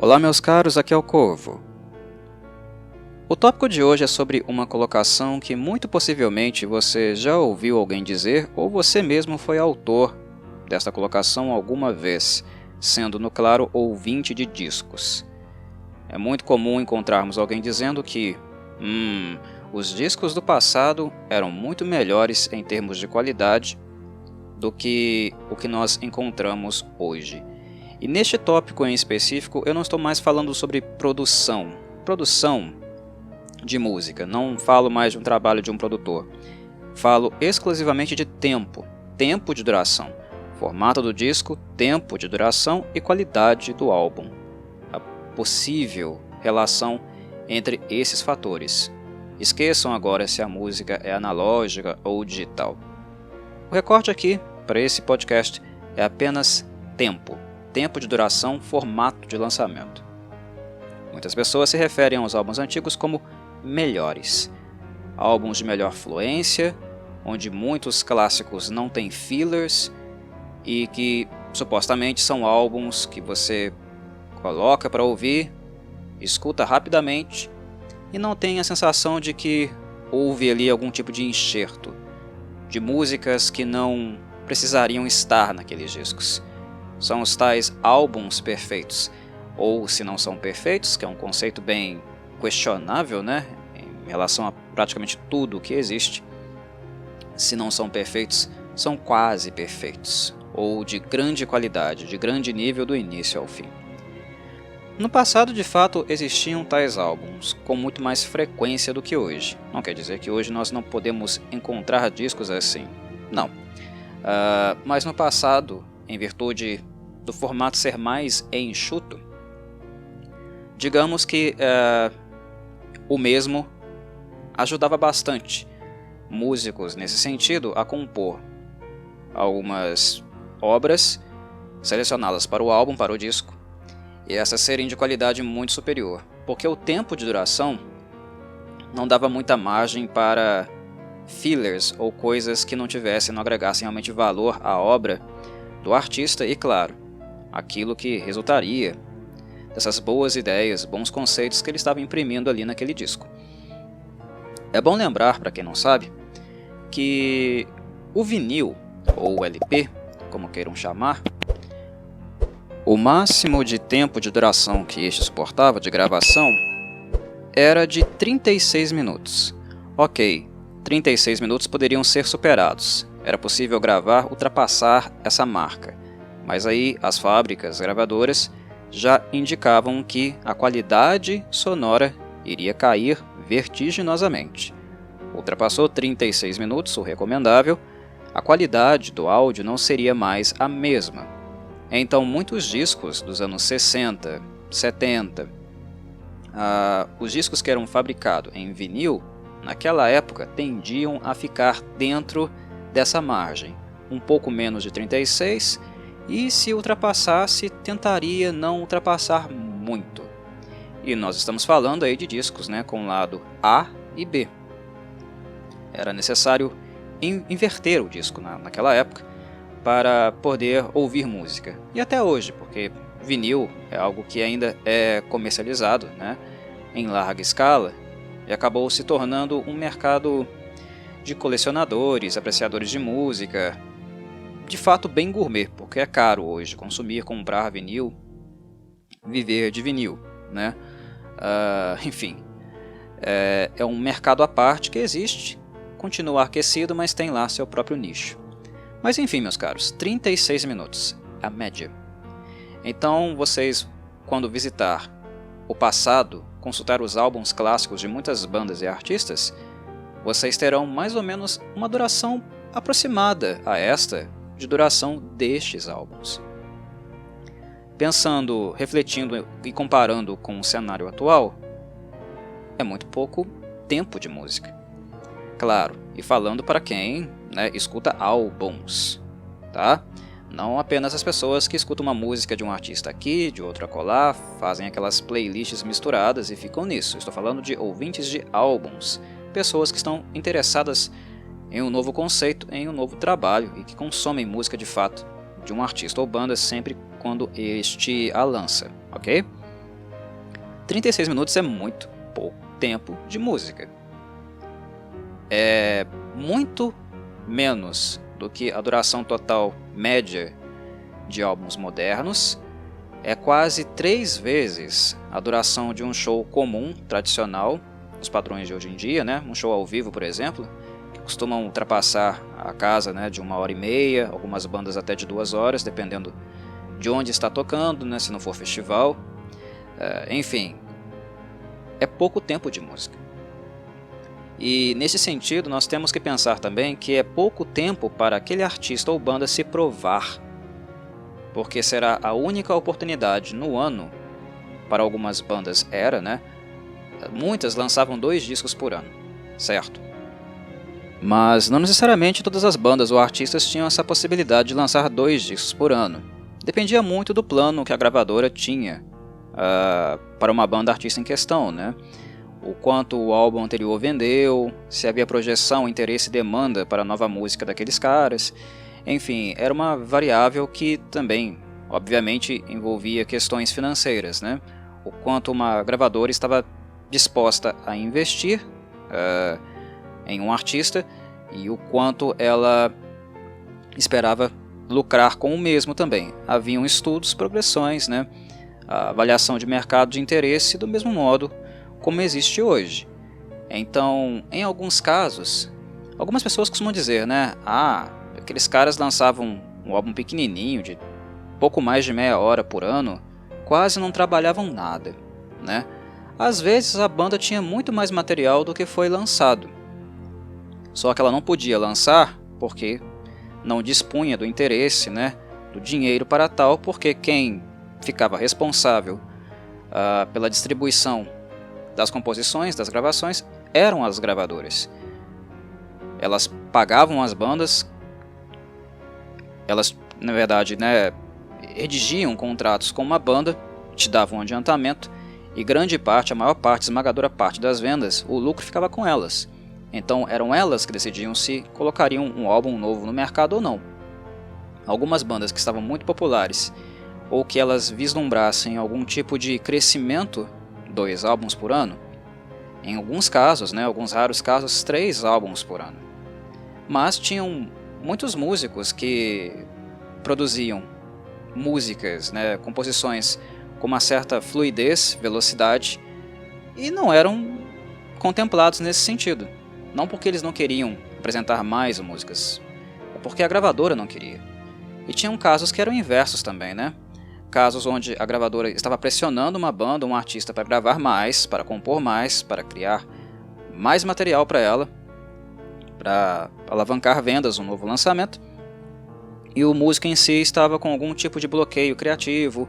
Olá meus caros, aqui é o Corvo. O tópico de hoje é sobre uma colocação que muito possivelmente você já ouviu alguém dizer ou você mesmo foi autor desta colocação alguma vez, sendo, no claro, ouvinte de discos. É muito comum encontrarmos alguém dizendo que os discos do passado eram muito melhores em termos de qualidade do que o que nós encontramos hoje. E neste tópico em específico, eu não estou mais falando sobre produção de música, não falo mais de um trabalho de um produtor. Falo exclusivamente de tempo de duração, formato do disco, tempo de duração e qualidade do álbum. A possível relação entre esses fatores. Esqueçam agora se a música é analógica ou digital. O recorte aqui, para esse podcast, é apenas tempo de duração, formato de lançamento. Muitas pessoas se referem aos álbuns antigos como melhores. Álbuns de melhor fluência, onde muitos clássicos não têm fillers e que supostamente são álbuns que você coloca para ouvir, escuta rapidamente e não tem a sensação de que houve ali algum tipo de enxerto, de músicas que não precisariam estar naqueles discos. São os tais álbuns perfeitos, ou se não são perfeitos, que é um conceito bem questionável, né, em relação a praticamente tudo que existe. Se não são perfeitos, são quase perfeitos, ou de grande qualidade, de grande nível do início ao fim. No passado, de fato, existiam tais álbuns, com muito mais frequência do que hoje. Não quer dizer que hoje nós não podemos encontrar discos assim, não. Mas no passado, em virtude do formato ser mais enxuto, digamos que o mesmo ajudava bastante músicos nesse sentido a compor algumas obras, selecioná-las para o álbum, para o disco, e essas serem de qualidade muito superior, porque o tempo de duração não dava muita margem para fillers ou coisas que não agregassem realmente valor à obra do artista e, claro, aquilo que resultaria dessas boas ideias, bons conceitos que ele estava imprimindo ali naquele disco. É bom lembrar, para quem não sabe, que o vinil, ou LP, como queiram chamar, o máximo de tempo de duração que este suportava de gravação era de 36 minutos. Ok, 36 minutos poderiam ser superados. Era possível ultrapassar essa marca. Mas aí as fábricas gravadoras já indicavam que a qualidade sonora iria cair vertiginosamente. Ultrapassou 36 minutos, o recomendável, a qualidade do áudio não seria mais a mesma. Então muitos discos dos anos 60, 70, os discos que eram fabricados em vinil, naquela época tendiam a ficar dentro dessa margem, um pouco menos de 36, e se ultrapassasse, tentaria não ultrapassar muito. E nós estamos falando aí de discos, né, com lado A e B. Era necessário inverter o disco naquela época para poder ouvir música. E até hoje, porque vinil é algo que ainda é comercializado, né, em larga escala, e acabou se tornando um mercado de colecionadores, apreciadores de música, de fato bem gourmet, porque é caro hoje comprar vinil, viver de vinil, né? Enfim, é um mercado à parte que existe, continua aquecido, mas tem lá seu próprio nicho. Mas enfim, meus caros, 36 minutos, a média. Então vocês, quando visitar o passado, consultar os álbuns clássicos de muitas bandas e artistas, vocês terão mais ou menos uma duração aproximada a esta de duração destes álbuns. Pensando, refletindo e comparando com o cenário atual, é muito pouco tempo de música. Claro, e falando para quem, né, escuta álbuns, tá? Não apenas as pessoas que escutam uma música de um artista aqui, de outro acolá, fazem aquelas playlists misturadas e ficam nisso. Estou falando de ouvintes de álbuns, pessoas que estão interessadas em um novo conceito, em um novo trabalho e que consomem música de fato de um artista ou banda sempre quando este a lança, ok? 36 minutos é muito pouco tempo de música. É muito menos do que a duração total média de álbuns modernos. É quase 3 vezes a duração de um show comum, tradicional, os padrões de hoje em dia, né? Um show ao vivo, por exemplo, que costumam ultrapassar a casa, né, de 1h30, algumas bandas até de 2 horas, dependendo de onde está tocando, né, se não for festival. Enfim, é pouco tempo de música. E nesse sentido, nós temos que pensar também que é pouco tempo para aquele artista ou banda se provar, porque será a única oportunidade no ano. Para algumas bandas era, né? Muitas lançavam 2 discos por ano, certo? Mas não necessariamente todas as bandas ou artistas tinham essa possibilidade de lançar 2 discos por ano. Dependia muito do plano que a gravadora tinha para uma banda artista em questão, né? O quanto o álbum anterior vendeu, se havia projeção, interesse e demanda para a nova música daqueles caras. Enfim, era uma variável que também, obviamente, envolvia questões financeiras, né? O quanto uma gravadora estava disposta a investir em um artista e o quanto ela esperava lucrar com o mesmo também. Haviam estudos, progressões, né? A avaliação de mercado de interesse do mesmo modo como existe hoje. Então, em alguns casos, algumas pessoas costumam dizer, né? Aqueles caras lançavam um álbum pequenininho, de pouco mais de meia hora por ano, quase não trabalhavam nada, né? Às vezes a banda tinha muito mais material do que foi lançado, só que ela não podia lançar porque não dispunha do interesse, né, do dinheiro para tal, porque quem ficava responsável pela distribuição das composições, das gravações, eram as gravadoras. Elas pagavam as bandas, elas, na verdade, né, redigiam contratos com uma banda, te davam um adiantamento, e grande parte, a maior parte, a esmagadora parte das vendas, o lucro ficava com elas. Então eram elas que decidiam se colocariam um álbum novo no mercado ou não. Algumas bandas que estavam muito populares, ou que elas vislumbrassem algum tipo de crescimento, 2 álbuns por ano, em alguns casos, né, alguns raros casos, 3 álbuns por ano. Mas tinham muitos músicos que produziam músicas, né, composições com uma certa fluidez, velocidade, e não eram contemplados nesse sentido. Não porque eles não queriam apresentar mais músicas, é porque a gravadora não queria. E tinham casos que eram inversos também, né? Casos onde a gravadora estava pressionando uma banda, um artista para gravar mais, para compor mais, para criar mais material para ela, para alavancar vendas, um novo lançamento, e o músico em si estava com algum tipo de bloqueio criativo,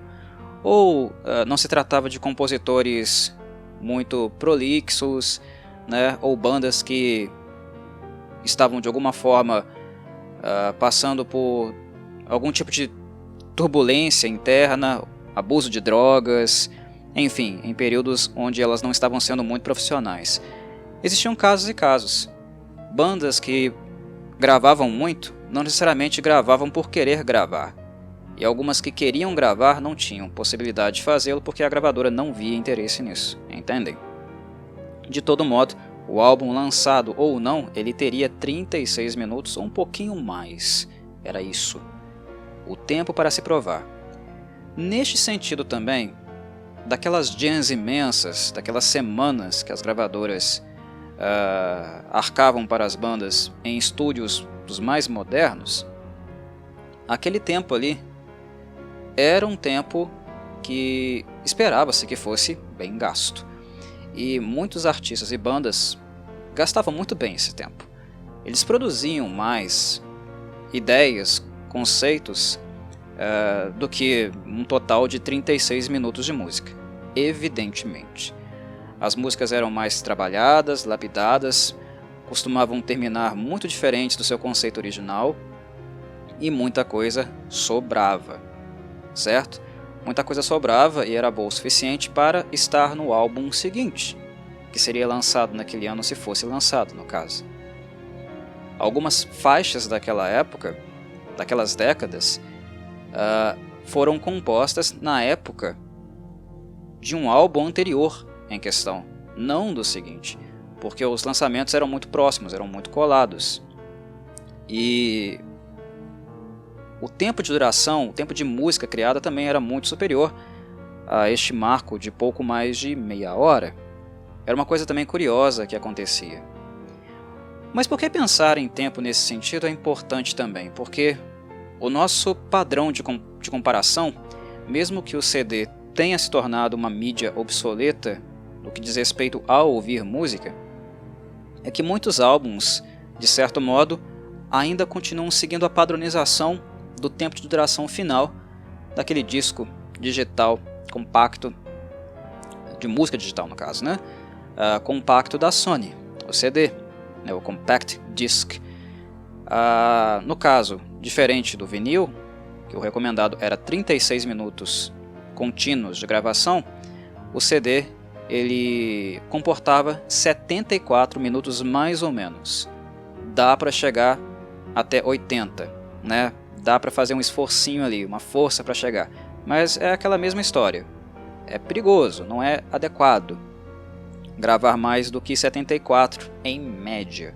ou não se tratava de compositores muito prolixos, né, ou bandas que estavam de alguma forma passando por algum tipo de turbulência interna, abuso de drogas, enfim, em períodos onde elas não estavam sendo muito profissionais. Existiam casos e casos. Bandas que gravavam muito não necessariamente gravavam por querer gravar. E algumas que queriam gravar não tinham possibilidade de fazê-lo porque a gravadora não via interesse nisso, entendem? De todo modo, o álbum lançado ou não, ele teria 36 minutos ou um pouquinho mais. Era isso. O tempo para se provar. Neste sentido também, daquelas jams imensas, daquelas semanas que as gravadoras arcavam para as bandas em estúdios dos mais modernos, aquele tempo ali era um tempo que esperava-se que fosse bem gasto. E muitos artistas e bandas gastavam muito bem esse tempo. Eles produziam mais ideias, conceitos, do que um total de 36 minutos de música, evidentemente. As músicas eram mais trabalhadas, lapidadas, costumavam terminar muito diferentes do seu conceito original e muita coisa sobrava, certo? Muita coisa sobrava e era boa o suficiente para estar no álbum seguinte, que seria lançado naquele ano se fosse lançado, no caso. Algumas faixas daquela época, daquelas décadas, foram compostas na época de um álbum anterior em questão, não do seguinte, porque os lançamentos eram muito próximos, eram muito colados. E o tempo de duração, o tempo de música criada também era muito superior a este marco de pouco mais de meia hora. Era uma coisa também curiosa que acontecia. Mas por que pensar em tempo nesse sentido é importante também? Porque o nosso padrão de comparação, mesmo que o CD tenha se tornado uma mídia obsoleta no que diz respeito a ouvir música, é que muitos álbuns, de certo modo, ainda continuam seguindo a padronização do tempo de duração final daquele disco digital compacto, de música digital no caso, né? Compacto da Sony, o CD, né? O Compact Disc. No caso, diferente do vinil, que o recomendado era 36 minutos contínuos de gravação, o CD ele comportava 74 minutos mais ou menos. Dá para chegar até 80, né? Dá para fazer um esforcinho ali, uma força para chegar, mas é aquela mesma história. É perigoso, não é adequado gravar mais do que 74 em média.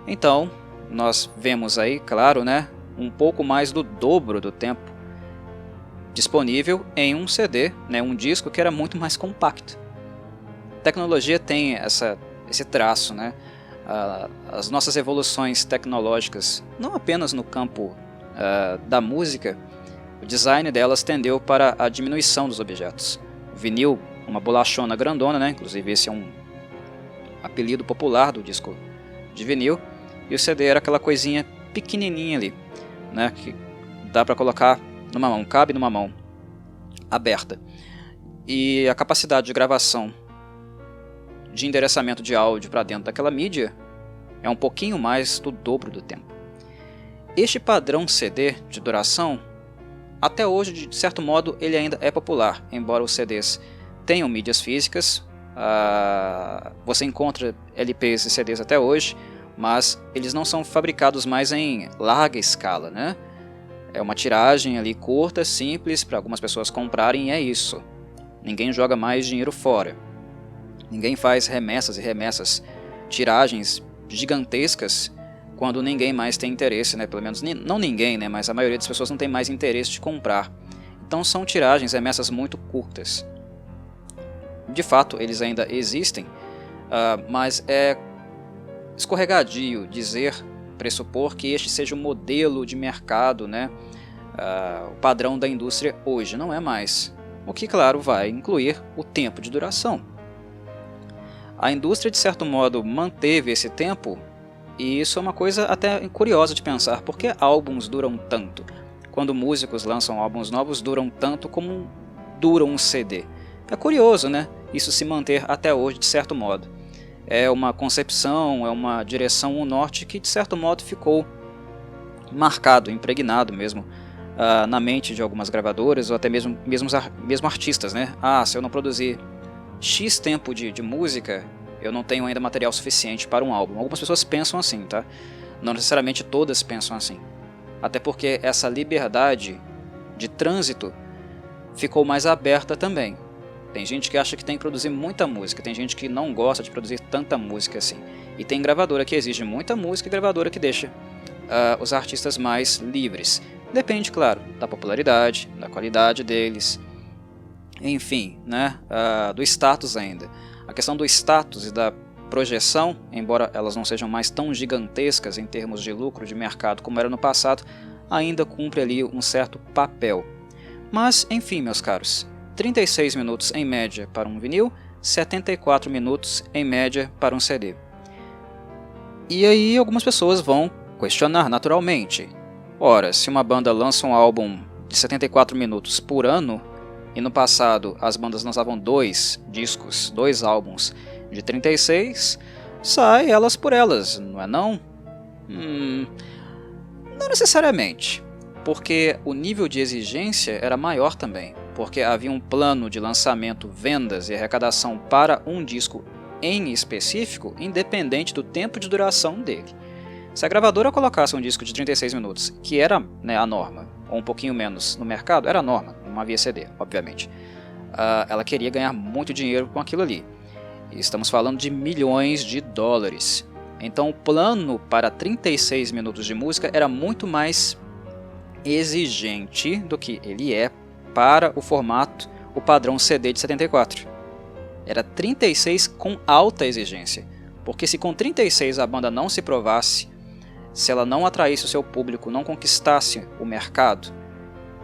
Então, nós vemos aí, claro, né, um pouco mais do dobro do tempo disponível em um CD, né, um disco que era muito mais compacto. A tecnologia tem esse traço, né? As nossas evoluções tecnológicas, não apenas no campo da música, o design delas tendeu para a diminuição dos objetos. O vinil, uma bolachona grandona, né? Inclusive esse é um apelido popular do disco de vinil, e o CD era aquela coisinha pequenininha ali, né? Que dá para colocar numa mão, cabe numa mão aberta. E a capacidade de gravação, de endereçamento de áudio para dentro daquela mídia é um pouquinho mais do dobro do tempo. Este padrão CD de duração, até hoje, de certo modo, ele ainda é popular, embora os CDs tenham mídias físicas. Você encontra LPs e CDs até hoje, mas eles não são fabricados mais em larga escala, né? É uma tiragem ali curta, simples, para algumas pessoas comprarem e é isso. Ninguém joga mais dinheiro fora. Ninguém faz remessas e remessas, tiragens gigantescas, quando ninguém mais tem interesse, né? Pelo menos não ninguém, né? Mas a maioria das pessoas não tem mais interesse de comprar. Então são tiragens, remessas muito curtas. De fato, eles ainda existem, mas é escorregadio pressupor que este seja o modelo de mercado, né? O padrão da indústria hoje. Não é mais. O que, claro, vai incluir o tempo de duração. A indústria, de certo modo, manteve esse tempo, e isso é uma coisa até curiosa de pensar. Por que álbuns duram tanto? Quando músicos lançam álbuns novos, duram tanto como dura um CD. É curioso, né? Isso se manter até hoje, de certo modo. É uma concepção, é uma direção, um norte que, de certo modo, ficou marcado, impregnado mesmo na mente de algumas gravadoras ou até mesmo artistas, né? Se eu não produzir X tempo de música, eu não tenho ainda material suficiente para um álbum. Algumas pessoas pensam assim, tá? Não necessariamente todas pensam assim. Até porque essa liberdade de trânsito ficou mais aberta também. Tem gente que acha que tem que produzir muita música, tem gente que não gosta de produzir tanta música assim. E tem gravadora que exige muita música e gravadora que deixa os artistas mais livres. Depende, claro, da popularidade, da qualidade deles, enfim, né, do status ainda. A questão do status e da projeção, embora elas não sejam mais tão gigantescas em termos de lucro de mercado como era no passado, ainda cumpre ali um certo papel. Mas, enfim, meus caros, 36 minutos em média para um vinil, 74 minutos em média para um CD. E aí algumas pessoas vão questionar naturalmente. Ora, se uma banda lança um álbum de 74 minutos por ano, e no passado as bandas lançavam 2 discos, 2 álbuns de 36, sai elas por elas, não é não? Não necessariamente, porque o nível de exigência era maior também, porque havia um plano de lançamento, vendas e arrecadação para um disco em específico, independente do tempo de duração dele. Se a gravadora colocasse um disco de 36 minutos, que era, né, a norma, ou um pouquinho menos no mercado, era a norma, não havia CD, obviamente. ela queria ganhar muito dinheiro com aquilo ali. E estamos falando de milhões de dólares. Então o plano para 36 minutos de música era muito mais exigente do que ele é para o formato, o padrão CD de 74. Era 36 com alta exigência, porque se com 36 a banda não se provasse, se ela não atraísse o seu público, não conquistasse o mercado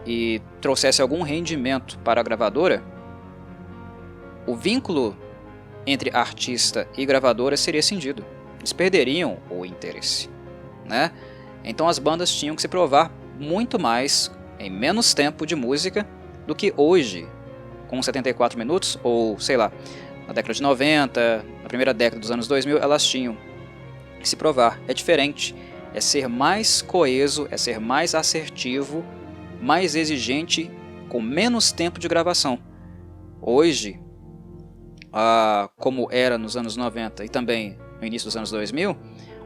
e trouxesse algum rendimento para a gravadora, o vínculo entre artista e gravadora seria cindido. Eles perderiam o interesse, né? Então as bandas tinham que se provar muito mais em menos tempo de música do que hoje, com 74 minutos, ou sei lá, na década de 90, na primeira década dos anos 2000, elas tinham que se provar. É diferente, é ser mais coeso, é ser mais assertivo, mais exigente, com menos tempo de gravação. Hoje, como era nos anos 90 e também no início dos anos 2000,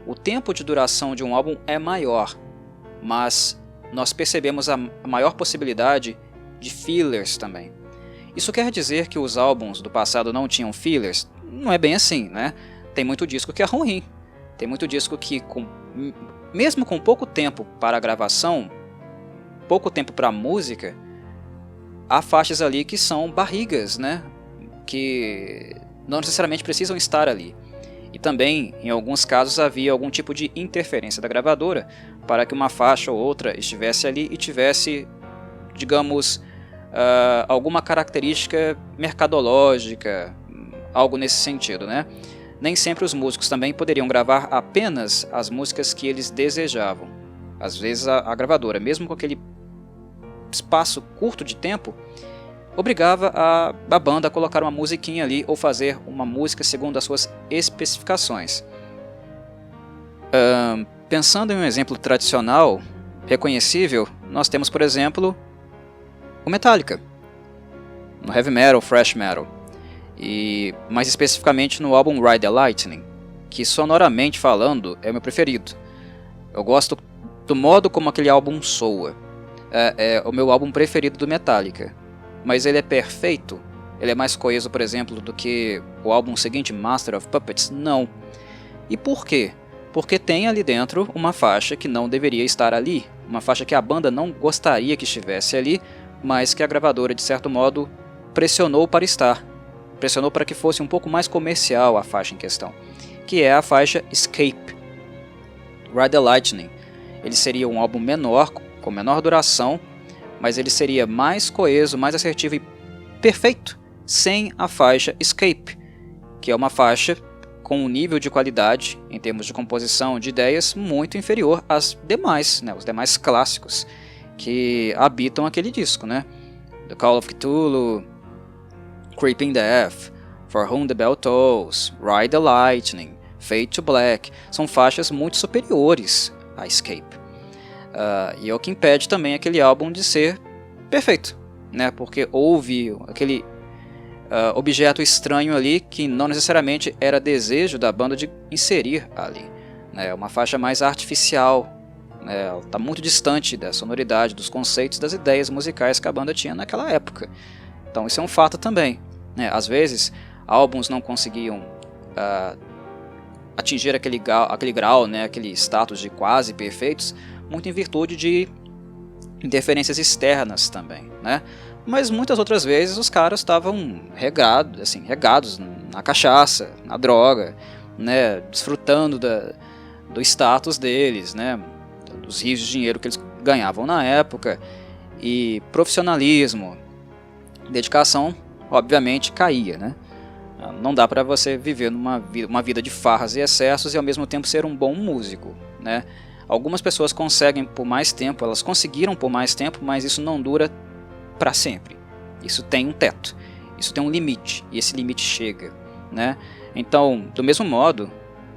o tempo de duração de um álbum é maior, mas nós percebemos a maior possibilidade de fillers também. Isso quer dizer que os álbuns do passado não tinham fillers? Não é bem assim, né? Tem muito disco que é ruim, tem muito disco que, mesmo com pouco tempo para a gravação, pouco tempo para a música, há faixas ali que são barrigas, né? Que não necessariamente precisam estar ali. E também, em alguns casos, havia algum tipo de interferência da gravadora para que uma faixa ou outra estivesse ali e tivesse, digamos, alguma característica mercadológica, algo nesse sentido, né? Nem sempre os músicos também poderiam gravar apenas as músicas que eles desejavam. Às vezes a gravadora, mesmo com aquele espaço curto de tempo, obrigava a banda a colocar uma musiquinha ali ou fazer uma música segundo as suas especificações. Pensando em um exemplo tradicional, reconhecível, nós temos, por exemplo, o Metallica, no heavy metal, thrash metal, e mais especificamente no álbum Ride the Lightning, que sonoramente falando é o meu preferido. Eu gosto do modo como aquele álbum soa. É o meu álbum preferido do Metallica. Mas ele é perfeito? Ele é mais coeso, por exemplo, do que o álbum seguinte, Master of Puppets? Não. E por quê? Porque tem ali dentro uma faixa que não deveria estar ali, uma faixa que a banda não gostaria que estivesse ali, mas que a gravadora, de certo modo, pressionou para estar. Pressionou para que fosse um pouco mais comercial a faixa em questão, que é a faixa Escape. Ride the Lightning. Ele seria um álbum menor, com menor duração, mas ele seria mais coeso, mais assertivo e perfeito sem a faixa Escape, que é uma faixa com um nível de qualidade, em termos de composição de ideias, muito inferior às demais, né, os demais clássicos que habitam aquele disco, né? The Call of Cthulhu, Creeping Death, For Whom the Bell Tolls, Ride the Lightning, Fade to Black, são faixas muito superiores a Escape. E é o que impede também aquele álbum de ser perfeito, né? Porque houve aquele objeto estranho ali que não necessariamente era desejo da banda de inserir ali, né? Uma faixa mais artificial, né? Ela está muito distante da sonoridade, dos conceitos, das ideias musicais que a banda tinha naquela época. Então isso é um fato também, né? Às vezes álbuns não conseguiam atingir aquele grau, né? Aquele status de quase perfeitos, muito em virtude de interferências externas também, né? Mas muitas outras vezes os caras estavam regados na cachaça, na droga, né? Desfrutando do status deles, né? Dos rios de dinheiro que eles ganhavam na época, e profissionalismo, dedicação, obviamente caía, né? Não dá para você viver uma vida de farras e excessos e ao mesmo tempo ser um bom músico, né? Algumas pessoas conseguem por mais tempo, elas conseguiram por mais tempo, mas isso não dura para sempre. Isso tem um teto, isso tem um limite, e esse limite chega, né? Então, do mesmo modo,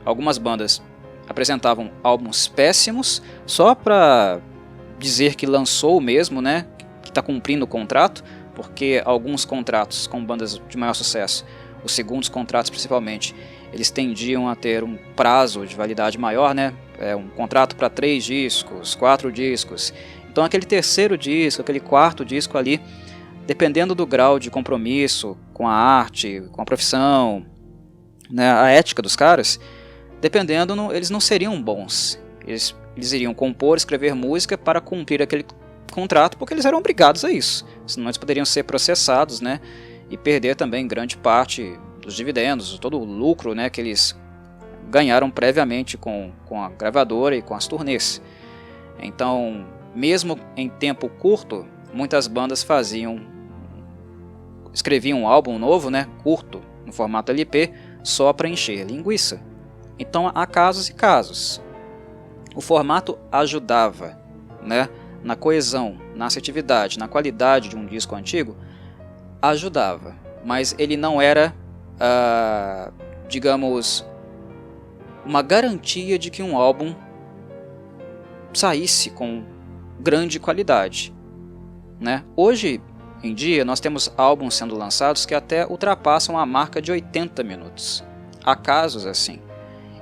algumas bandas apresentavam álbuns péssimos só para dizer que lançou mesmo, né? Que está cumprindo o contrato, porque alguns contratos com bandas de maior sucesso, os segundos contratos principalmente, eles tendiam a ter um prazo de validade maior, né? Um contrato para 3 discos, 4 discos. Então aquele terceiro disco, aquele quarto disco ali, dependendo do grau de compromisso com a arte, com a profissão, né, a ética dos caras, dependendo, eles não seriam bons. Eles iriam compor, escrever música para cumprir aquele contrato, porque eles eram obrigados a isso. Senão eles poderiam ser processados, né, e perder também grande parte dos dividendos, todo o lucro, né, que eles ganharam previamente com a gravadora e com as turnês. Então, mesmo em tempo curto, muitas bandas escreviam um álbum novo, né, curto, no formato LP, só para encher linguiça. Então há casos e casos. O formato ajudava, né, na coesão, na assertividade, na qualidade de um disco antigo, ajudava, mas ele não era, digamos, uma garantia de que um álbum saísse com grande qualidade, né? Hoje em dia nós temos álbuns sendo lançados que até ultrapassam a marca de 80 minutos. Há casos assim.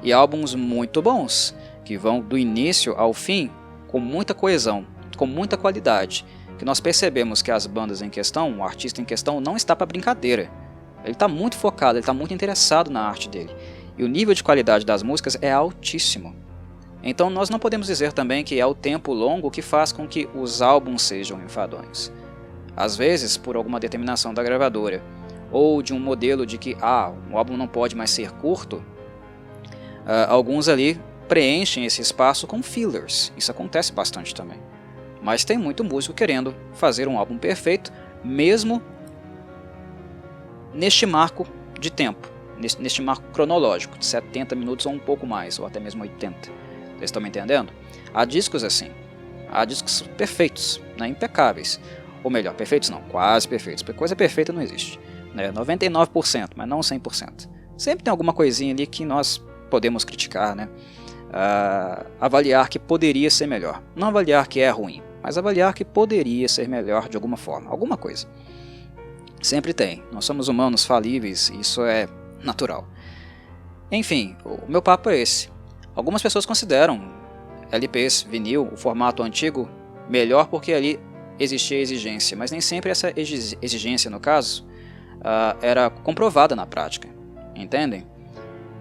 E álbuns muito bons, que vão do início ao fim com muita coesão, com muita qualidade, que nós percebemos que as bandas em questão, o artista em questão, não está para brincadeira. Ele está muito focado, ele está muito interessado na arte dele. E o nível de qualidade das músicas é altíssimo. Então nós não podemos dizer também que é o tempo longo que faz com que os álbuns sejam enfadonhos. Às vezes, por alguma determinação da gravadora, ou de um modelo de que um álbum não pode mais ser curto, alguns ali preenchem esse espaço com fillers. Isso acontece bastante também. Mas tem muito músico querendo fazer um álbum perfeito, mesmo neste marco de tempo, neste marco cronológico, de 70 minutos ou um pouco mais, ou até mesmo 80. Vocês estão me entendendo? Há discos assim, há discos perfeitos, né, impecáveis. Ou melhor, perfeitos não, quase perfeitos, porque coisa perfeita não existe. Né, 99%, mas não 100%. Sempre tem alguma coisinha ali que nós podemos criticar, né? Avaliar que poderia ser melhor. Não avaliar que é ruim, mas avaliar que poderia ser melhor de alguma forma, alguma coisa. Sempre tem. Nós somos humanos falíveis e isso é natural. Enfim, o meu papo é esse. Algumas pessoas consideram LPs, vinil, o formato antigo, melhor porque ali existia exigência, mas nem sempre essa exigência, no caso, era comprovada na prática, entendem?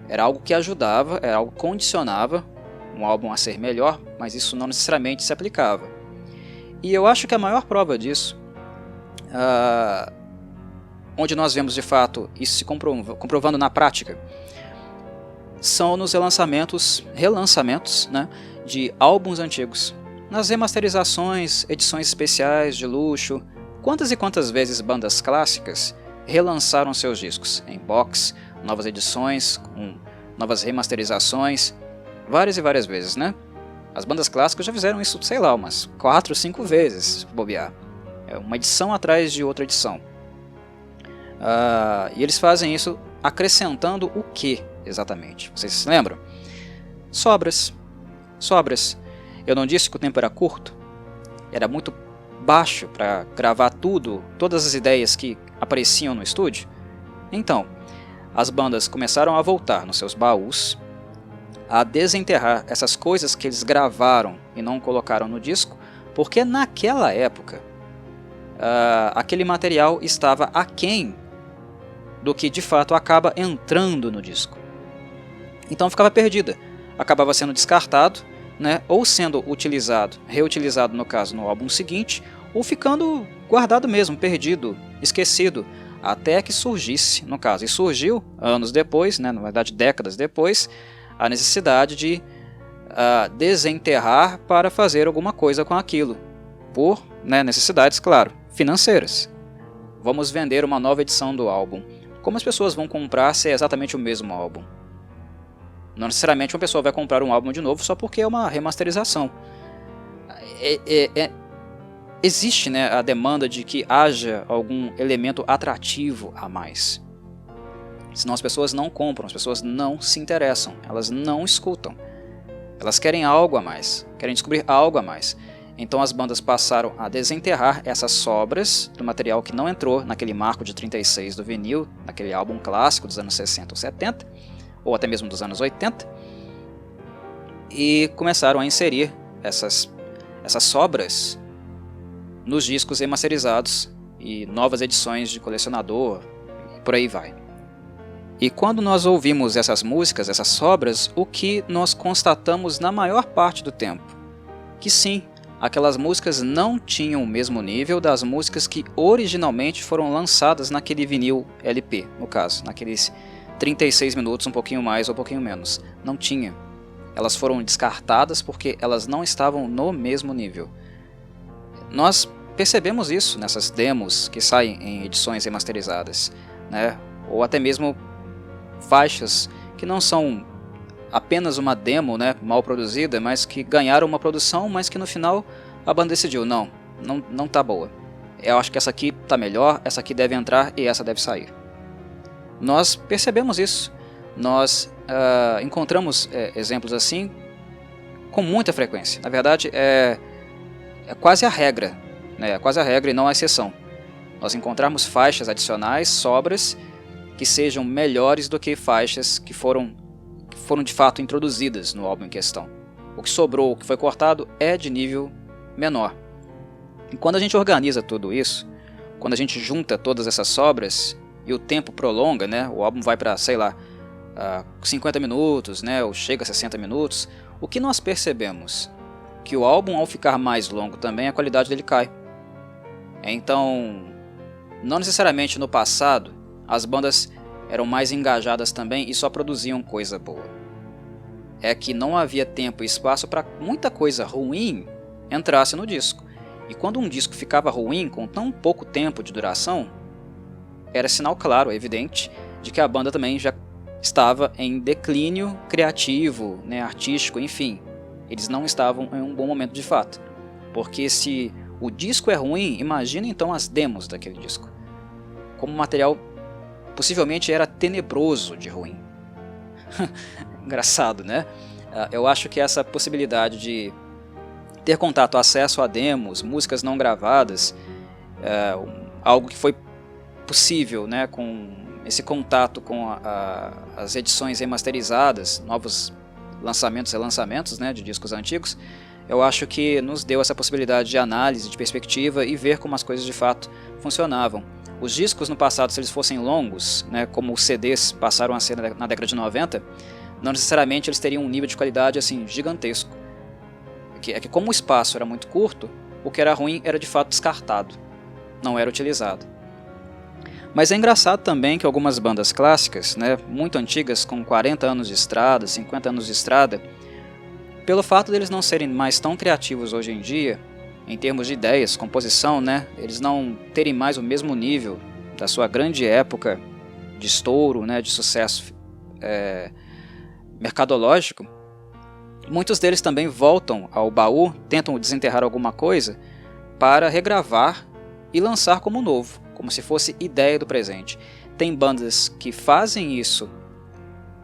Era algo que ajudava, era algo que condicionava um álbum a ser melhor, mas isso não necessariamente se aplicava. E eu acho que a maior prova disso, onde nós vemos de fato isso se comprovando na prática, são nos relançamentos, né, de álbuns antigos. Nas remasterizações, edições especiais de luxo, quantas e quantas vezes bandas clássicas relançaram seus discos em box, novas edições, com novas remasterizações, várias e várias vezes, né? As bandas clássicas já fizeram isso, sei lá, umas 4 ou 5 vezes, se bobear. É uma edição atrás de outra edição. E eles fazem isso acrescentando o que exatamente? Vocês se lembram? Sobras. Eu não disse que o tempo era curto? Era muito baixo para gravar todas as ideias que apareciam no estúdio? Então, as bandas começaram a voltar nos seus baús, a desenterrar essas coisas que eles gravaram e não colocaram no disco, porque naquela época aquele material estava aquém do que de fato acaba entrando no disco. Então ficava perdida, acabava sendo descartado, né, ou sendo reutilizado no caso no álbum seguinte, ou ficando guardado mesmo, perdido, esquecido, até que surgisse, no caso, e surgiu anos depois, né, na verdade décadas depois, a necessidade de desenterrar para fazer alguma coisa com aquilo, por necessidades, claro, financeiras. Vamos vender uma nova edição do álbum. Como as pessoas vão comprar se é exatamente o mesmo álbum? Não necessariamente uma pessoa vai comprar um álbum de novo só porque é uma remasterização. Existe, né, a demanda de que haja algum elemento atrativo a mais. Senão as pessoas não compram, as pessoas não se interessam, elas não escutam. Elas querem algo a mais, querem descobrir algo a mais. Então as bandas passaram a desenterrar essas sobras do material que não entrou naquele marco de 36 do vinil, naquele álbum clássico dos anos 60 ou 70, ou até mesmo dos anos 80, e começaram a inserir essas sobras nos discos remasterizados e novas edições de colecionador, e por aí vai. E quando nós ouvimos essas músicas, essas sobras, o que nós constatamos na maior parte do tempo? Que sim, aquelas músicas não tinham o mesmo nível das músicas que originalmente foram lançadas naquele vinil LP, no caso, naqueles 36 minutos, um pouquinho mais ou um pouquinho menos. Não tinha. Elas foram descartadas porque elas não estavam no mesmo nível. Nós percebemos isso nessas demos que saem em edições remasterizadas, né? Ou até mesmo faixas que não são apenas uma demo, né, mal produzida, mas que ganharam uma produção, mas que no final a banda decidiu, não tá boa. Eu acho que essa aqui tá melhor, essa aqui deve entrar e essa deve sair. Nós percebemos isso, nós encontramos exemplos assim com muita frequência. Na verdade, é quase a regra, né? É quase a regra e não a exceção. Nós encontrarmos faixas adicionais, sobras, que sejam melhores do que faixas que foram de fato introduzidas no álbum em questão. O que sobrou, o que foi cortado, é de nível menor. E quando a gente organiza tudo isso, quando a gente junta todas essas sobras e o tempo prolonga, né, o álbum vai para, sei lá, 50 minutos, né, ou chega a 60 minutos, o que nós percebemos? Que o álbum, ao ficar mais longo também, a qualidade dele cai. Então, não necessariamente no passado, as bandas eram mais engajadas também e só produziam coisa boa. É que não havia tempo e espaço para muita coisa ruim entrasse no disco. E quando um disco ficava ruim com tão pouco tempo de duração, era sinal claro, evidente, de que a banda também já estava em declínio criativo, né, artístico, enfim. Eles não estavam em um bom momento de fato. Porque se o disco é ruim, imagina então as demos daquele disco. Como o material possivelmente era tenebroso de ruim. Engraçado, né? Eu acho que essa possibilidade de ter contato, acesso a demos, músicas não gravadas, algo que foi possível, né, com esse contato com as edições remasterizadas, novos lançamentos e relançamentos, né, de discos antigos, eu acho que nos deu essa possibilidade de análise, de perspectiva e ver como as coisas de fato funcionavam. Os discos no passado, se eles fossem longos, né, como os CDs passaram a ser na década de 90, não necessariamente eles teriam um nível de qualidade assim gigantesco. É que como o espaço era muito curto, o que era ruim era de fato descartado, não era utilizado. Mas é engraçado também que algumas bandas clássicas, né, muito antigas, com 40 anos de estrada, 50 anos de estrada, pelo fato deles não serem mais tão criativos hoje em dia, em termos de ideias, composição, né, eles não terem mais o mesmo nível da sua grande época de estouro, né, de sucesso mercadológico, muitos deles também voltam ao baú, tentam desenterrar alguma coisa para regravar e lançar como novo, como se fosse ideia do presente. Tem bandas que fazem isso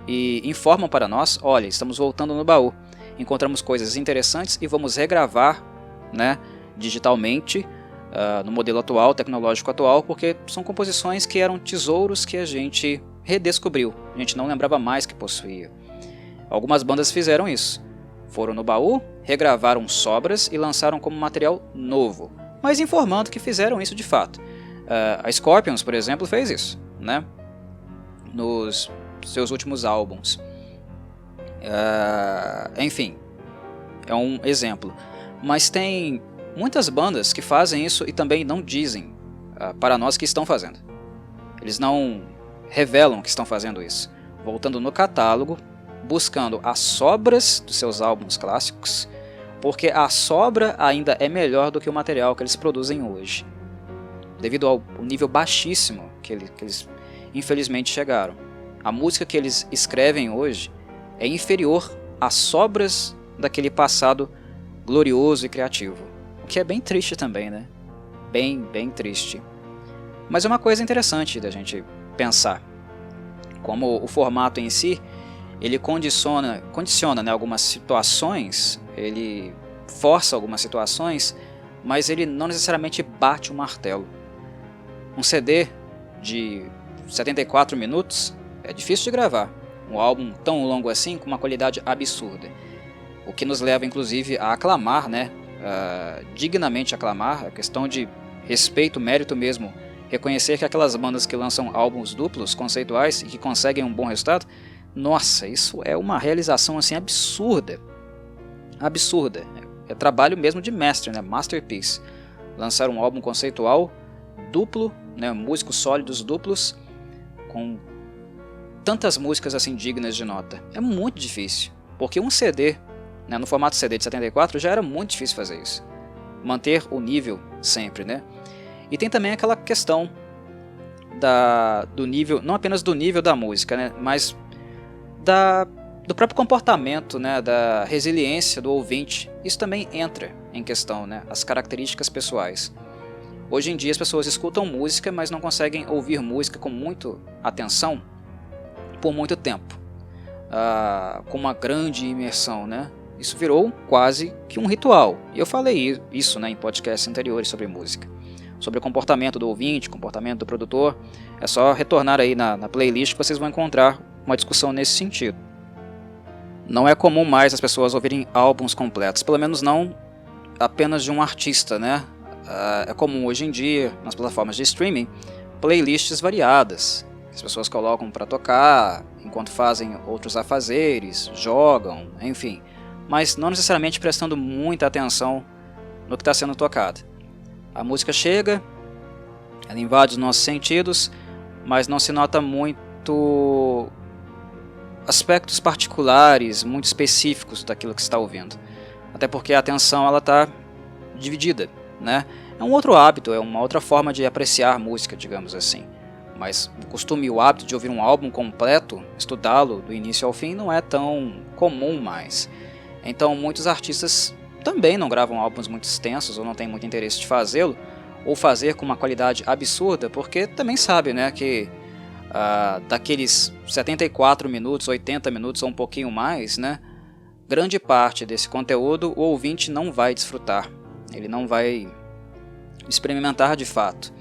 e informam para nós, olha, estamos voltando no baú, encontramos coisas interessantes e vamos regravar, né, digitalmente, no modelo atual, tecnológico atual, porque são composições que eram tesouros que a gente redescobriu, a gente não lembrava mais que possuía. Algumas bandas fizeram isso, foram no baú, regravaram sobras e lançaram como material novo, mas informando que fizeram isso de fato. A Scorpions, por exemplo, fez isso, né, nos seus últimos álbuns. Enfim, é um exemplo. Mas tem muitas bandas que fazem isso e também não dizem para nós que estão fazendo. Eles não revelam que estão fazendo isso. Voltando no catálogo, buscando as sobras dos seus álbuns clássicos, porque a sobra ainda é melhor do que o material que eles produzem hoje, devido ao nível baixíssimo que eles infelizmente chegaram. A música que eles escrevem hoje é inferior às sobras daquele passado glorioso e criativo, o que é bem triste também, né? Bem triste. Mas é uma coisa interessante da gente pensar, como o formato em si, ele condiciona, né, algumas situações, ele força algumas situações, mas ele não necessariamente bate o martelo. Um CD de 74 minutos é difícil de gravar, um álbum tão longo assim com uma qualidade absurda, o que nos leva inclusive a aclamar, né, dignamente aclamar, a questão de respeito, mérito mesmo, reconhecer que aquelas bandas que lançam álbuns duplos, conceituais e que conseguem um bom resultado, nossa, isso é uma realização assim absurda. Absurda. É trabalho mesmo de mestre, né? Masterpiece. Lançar um álbum conceitual duplo, né? Músicos sólidos duplos, com tantas músicas assim dignas de nota. É muito difícil, porque um CD, né, no formato CD de 74 já era muito difícil fazer isso. Manter o nível sempre, né? E tem também aquela questão do nível, não apenas do nível da música, né, mas do próprio comportamento, né, da resiliência do ouvinte. Isso também entra em questão, né, as características pessoais. Hoje em dia as pessoas escutam música, mas não conseguem ouvir música com muita atenção por muito tempo, com uma grande imersão, né? Isso virou quase que um ritual. E eu falei isso, né, em podcasts anteriores sobre música, sobre o comportamento do ouvinte, comportamento do produtor. É só retornar aí na playlist que vocês vão encontrar uma discussão nesse sentido. Não é comum mais as pessoas ouvirem álbuns completos, pelo menos não apenas de um artista, né? É comum hoje em dia, nas plataformas de streaming, playlists variadas. As pessoas colocam para tocar, enquanto fazem outros afazeres, jogam, enfim. Mas não necessariamente prestando muita atenção no que está sendo tocado. A música chega, ela invade os nossos sentidos, mas não se nota muito aspectos particulares, muito específicos daquilo que está ouvindo. Até porque a atenção está dividida, né? É um outro hábito, é uma outra forma de apreciar música, digamos assim. Mas o costume e o hábito de ouvir um álbum completo, estudá-lo do início ao fim, não é tão comum mais. Então muitos artistas também não gravam álbuns muito extensos ou não têm muito interesse de fazê-lo, ou fazer com uma qualidade absurda, porque também sabe, né, que daqueles 74 minutos, 80 minutos ou um pouquinho mais, né, grande parte desse conteúdo o ouvinte não vai desfrutar, ele não vai experimentar de fato.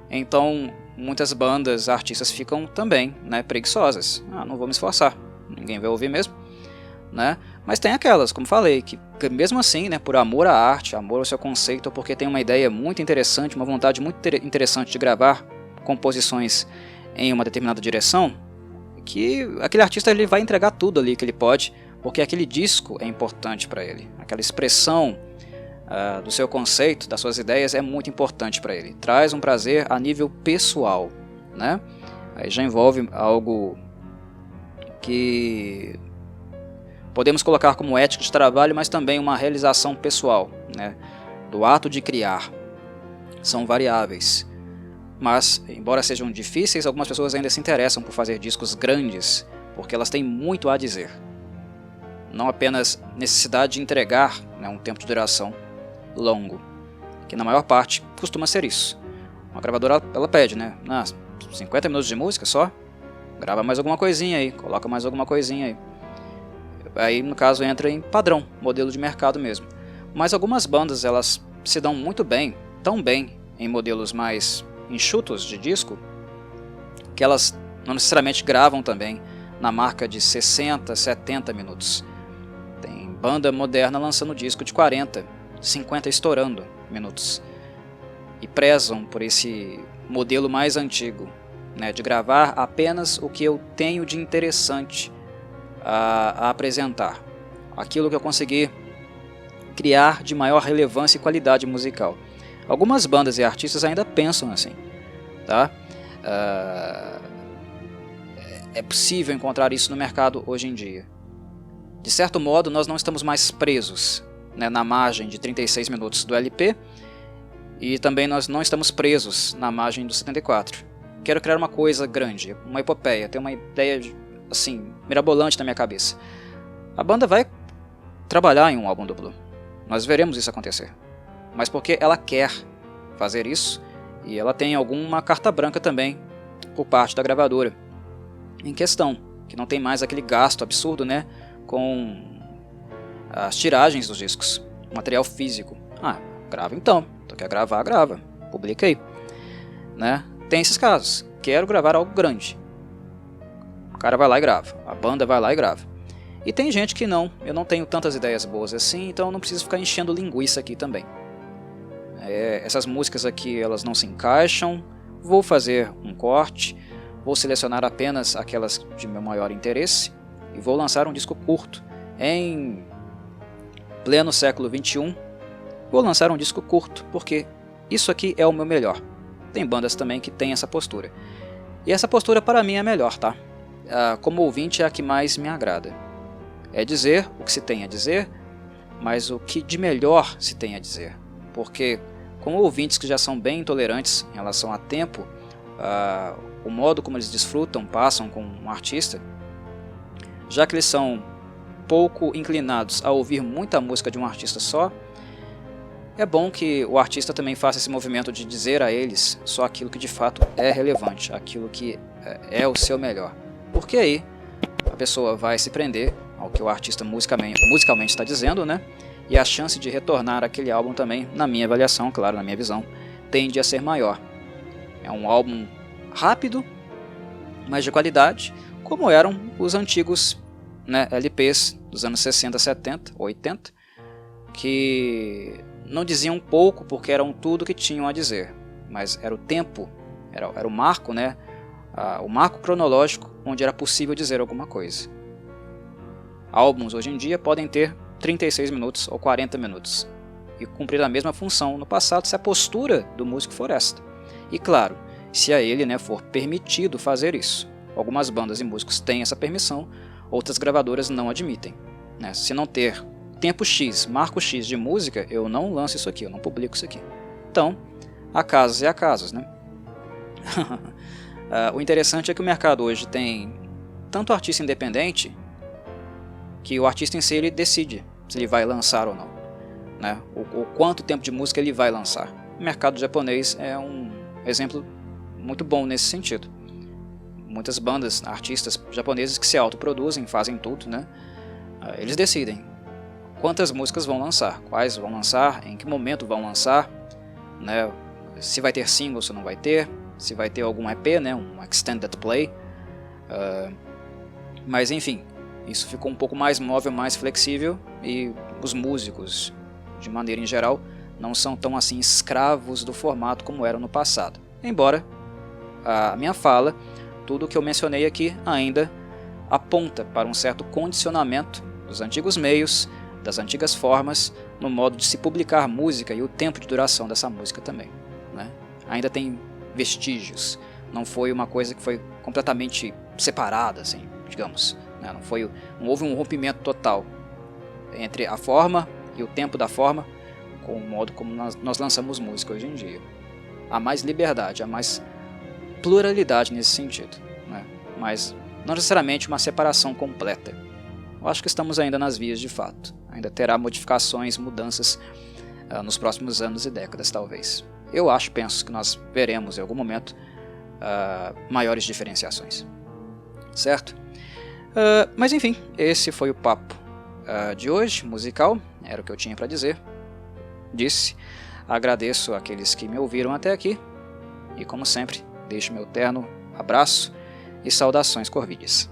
Então muitas bandas, artistas ficam também, né, preguiçosas. Não vou me esforçar, ninguém vai ouvir mesmo, né? Mas tem aquelas, como falei, que mesmo assim, né, por amor à arte, amor ao seu conceito, ou porque tem uma ideia muito interessante, uma vontade muito interessante de gravar composições em uma determinada direção, que aquele artista ele vai entregar tudo ali que ele pode, porque aquele disco é importante para ele, aquela expressão do seu conceito, das suas ideias é muito importante para ele, traz um prazer a nível pessoal, né? Aí já envolve algo que podemos colocar como ética de trabalho, mas também uma realização pessoal, né, do ato de criar. São variáveis, mas embora sejam difíceis, algumas pessoas ainda se interessam por fazer discos grandes, porque elas têm muito a dizer. Não apenas necessidade de entregar, né, um tempo de duração longo, que na maior parte costuma ser isso. Uma gravadora ela pede, né, 50 minutos de música só, grava mais alguma coisinha aí, coloca mais alguma coisinha aí. Aí no caso entra em padrão, modelo de mercado mesmo. Mas algumas bandas elas se dão muito bem, tão bem em modelos mais enxutos de disco, que elas não necessariamente gravam também na marca de 60, 70 minutos. Tem banda moderna lançando disco de 40, 50 estourando minutos. E prezam por esse modelo mais antigo, né, de gravar apenas o que eu tenho de interessante a apresentar, aquilo que eu consegui criar de maior relevância e qualidade musical. Algumas bandas e artistas ainda pensam assim, tá? É possível encontrar isso no mercado hoje em dia. De certo modo, nós não estamos mais presos, né, na margem de 36 minutos do LP, e também nós não estamos presos na margem do 74. Quero criar uma coisa grande, uma epopeia, ter uma ideia assim, mirabolante na minha cabeça. A banda vai trabalhar em um álbum duplo. Nós veremos isso acontecer. Mas porque ela quer fazer isso, e ela tem alguma carta branca também por parte da gravadora em questão, que não tem mais aquele gasto absurdo, né, com as tiragens dos discos, material físico. Grava então, tu quer gravar, grava, publica aí, né? Tem esses casos, quero gravar algo grande. O cara vai lá e grava, a banda vai lá e grava. E tem gente que não, eu não tenho tantas ideias boas assim, então eu não preciso ficar enchendo linguiça aqui também. essas músicas aqui elas não se encaixam, vou fazer um corte, vou selecionar apenas aquelas de meu maior interesse e vou lançar um disco curto. Em pleno século XXI, vou lançar um disco curto, porque isso aqui é o meu melhor. Tem bandas também que têm essa postura. E essa postura para mim é a melhor, tá? Como ouvinte é a que mais me agrada. É dizer o que se tem a dizer, mas o que de melhor se tem a dizer. Porque com ouvintes que já são bem intolerantes em relação a tempo, o modo como eles desfrutam, passam com um artista, já que eles são pouco inclinados a ouvir muita música de um artista só, é bom que o artista também faça esse movimento de dizer a eles só aquilo que de fato é relevante, aquilo que é o seu melhor. Porque aí a pessoa vai se prender ao que o artista musicalmente está dizendo, né? E a chance de retornar aquele álbum também, na minha avaliação, claro, na minha visão, tende a ser maior. É um álbum rápido, mas de qualidade, como eram os antigos, né, LPs dos anos 60, 70, 80, que não diziam pouco porque eram tudo que tinham a dizer, mas era o tempo, era o marco, né, o marco cronológico onde era possível dizer alguma coisa. Álbuns hoje em dia podem ter 36 minutos ou 40 minutos e cumprir a mesma função no passado se a postura do músico for esta. E claro, se a ele, né, for permitido fazer isso. Algumas bandas e músicos têm essa permissão, outras gravadoras não admitem, né? Se não ter tempo X, marco X de música, eu não lanço isso aqui, eu não publico isso aqui. Então, há casos e há casos, né? O interessante é que o mercado hoje tem tanto artista independente que o artista em si ele decide se ele vai lançar ou não, né? O quanto tempo de música ele vai lançar. O mercado japonês é um exemplo muito bom nesse sentido. Muitas bandas, artistas japoneses que se autoproduzem, fazem tudo, né? Eles decidem quantas músicas vão lançar, quais vão lançar, em que momento vão lançar, né? Se vai ter single, se não vai ter, se vai ter algum EP, né? Um extended play. Mas enfim, isso ficou um pouco mais móvel, mais flexível e os músicos, de maneira em geral, não são tão assim escravos do formato como eram no passado. Embora a minha fala, tudo o que eu mencionei aqui ainda aponta para um certo condicionamento dos antigos meios, das antigas formas, no modo de se publicar música e o tempo de duração dessa música também, né? Ainda tem vestígios, não foi uma coisa que foi completamente separada, assim, digamos, né? Não houve um rompimento total entre a forma e o tempo da forma com o modo como nós lançamos música hoje em dia. Há mais liberdade, há mais pluralidade nesse sentido, né? Mas não necessariamente uma separação completa. Eu acho que estamos ainda nas vias de fato. Ainda terá modificações, mudanças nos próximos anos e décadas, talvez. Eu penso que nós veremos em algum momento maiores diferenciações. Certo? Mas enfim, esse foi o papo de hoje, musical. Era o que eu tinha para dizer. Disse. Agradeço àqueles que me ouviram até aqui. E como sempre, deixo meu terno abraço e saudações corvídeas.